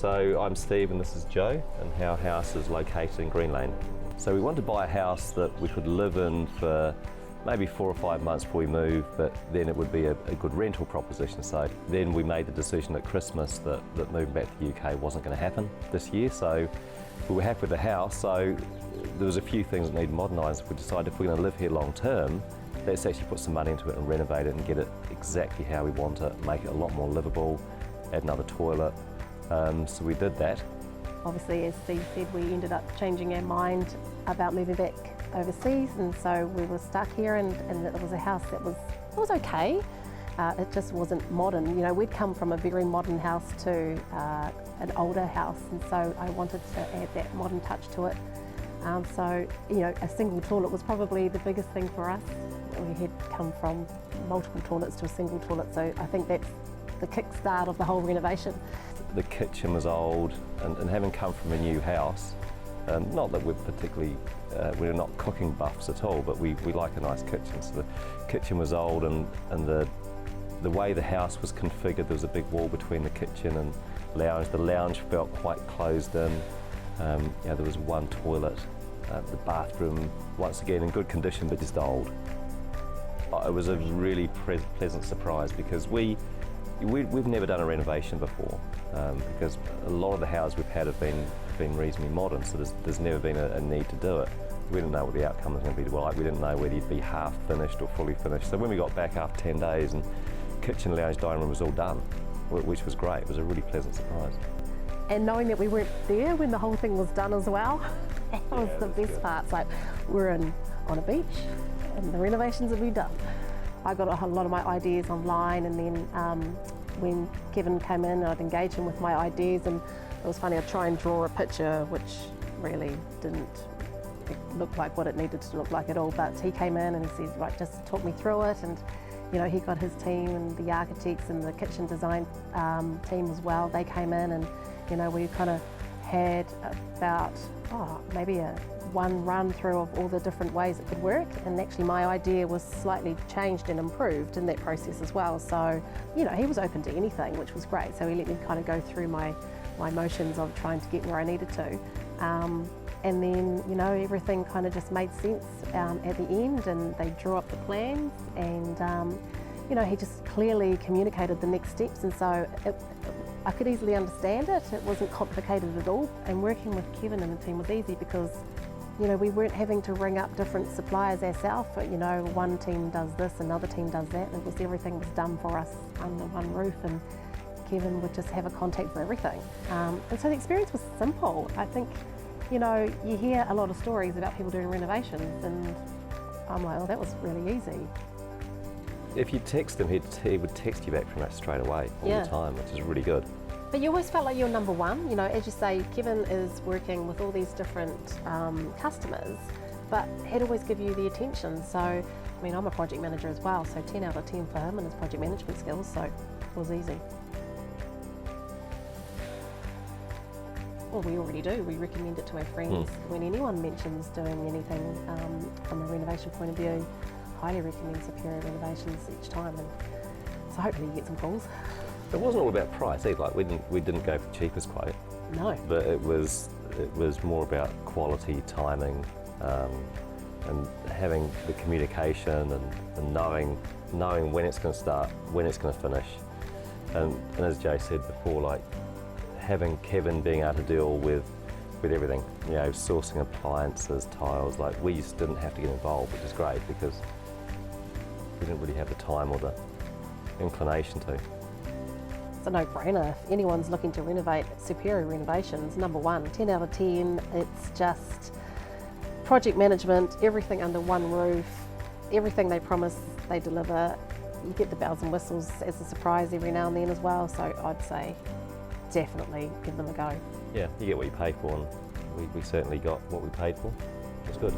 So I'm Steve and this is Joe, and our house is located in Greenlane. So we wanted to buy a house that we could live in for maybe 4 or 5 months before we move, but then it would be a good rental proposition. So then we made the decision at Christmas that moving back to the UK wasn't going to happen this year. So we were happy with the house. So there was a few things that needed modernised. We decided if we're going to live here long term, let's actually put some money into it and renovate it and get it exactly how we want it, make it a lot more livable, add another toilet. So we did that. Obviously, as Steve said, we ended up changing our mind about moving back overseas, and so we were stuck here, and it was a house that was okay. It just wasn't modern. You know, we'd come from a very modern house to an older house, and so I wanted to add that modern touch to it. So, you know, a single toilet was probably the biggest thing for us. We had come from multiple toilets to a single toilet, so I think that's the kickstart of the whole renovation. The kitchen was old, and having come from a new house, not that we're particularly, we're not cooking buffs at all, but we like a nice kitchen. So the kitchen was old, and the way the house was configured, there was a big wall between the kitchen and lounge. The lounge felt quite closed in. There was one toilet. The bathroom, once again, in good condition, but just old. It was a really pleasant surprise because we've never done a renovation before, because a lot of the houses we've had have been reasonably modern, so there's never been a need to do it. We didn't know what the outcome was going to be like. We didn't know whether you'd be half finished or fully finished. So when we got back after 10 days and kitchen, lounge, dining room was all done, which was great. It was a really pleasant surprise. And knowing that we weren't there when the whole thing was done as well, that was the best part. It's like we're on a beach and the renovations will be done. I got a lot of my ideas online, and then when Kevin came in, I'd engage him with my ideas, and it was funny, I'd try and draw a picture which really didn't look like what it needed to look like at all, but he came in and he said, right, just talk me through it, and you know, he got his team and the architects and the kitchen design team as well. They came in, and you know, we kind of had about maybe one run through of all the different ways it could work, and actually my idea was slightly changed and improved in that process as well. So, you know, he was open to anything, which was great. So he let me kind of go through my motions of trying to get where I needed to. And then, you know, everything kind of just made sense at the end, and they drew up the plans, and you know, he just clearly communicated the next steps, and so I could easily understand it. It wasn't complicated at all, and working with Kevin and the team was easy because, you know, we weren't having to ring up different suppliers ourselves. But, you know, one team does this, another team does that. Everything was done for us under one roof, and Kevin would just have a contact for everything. And so the experience was simple. I think, you know, you hear a lot of stories about people doing renovations, and I'm like, oh, that was really easy. If you text him, he would text you back from that straight away all the time, which is really good. But you always felt like you were number one. You know, as you say, Kevin is working with all these different customers, but he'd always give you the attention. So, I mean, I'm a project manager as well, so 10 out of 10 for him and his project management skills, so it was easy. Well, we already do. We recommend it to our friends. When anyone mentions doing anything from a renovation point of view, highly recommend Superior Renovations each time, and so hopefully you get some calls. It wasn't all about price either. Like we didn't go for the cheapest quote. No. But it was more about quality, timing, and having the communication and knowing when it's going to start, when it's going to finish, and as Jay said before, like having Kevin being able to deal with everything, you know, sourcing appliances, tiles. Like we just didn't have to get involved, which is great because we didn't really have the time or the inclination to. It's a no-brainer. If anyone's looking to renovate, Superior Renovations, number one, 10 out of 10. It's just project management, everything under one roof, everything they promise, they deliver. You get the bells and whistles as a surprise every now and then as well, so I'd say definitely give them a go. Yeah, you get what you pay for, and we certainly got what we paid for. It was good.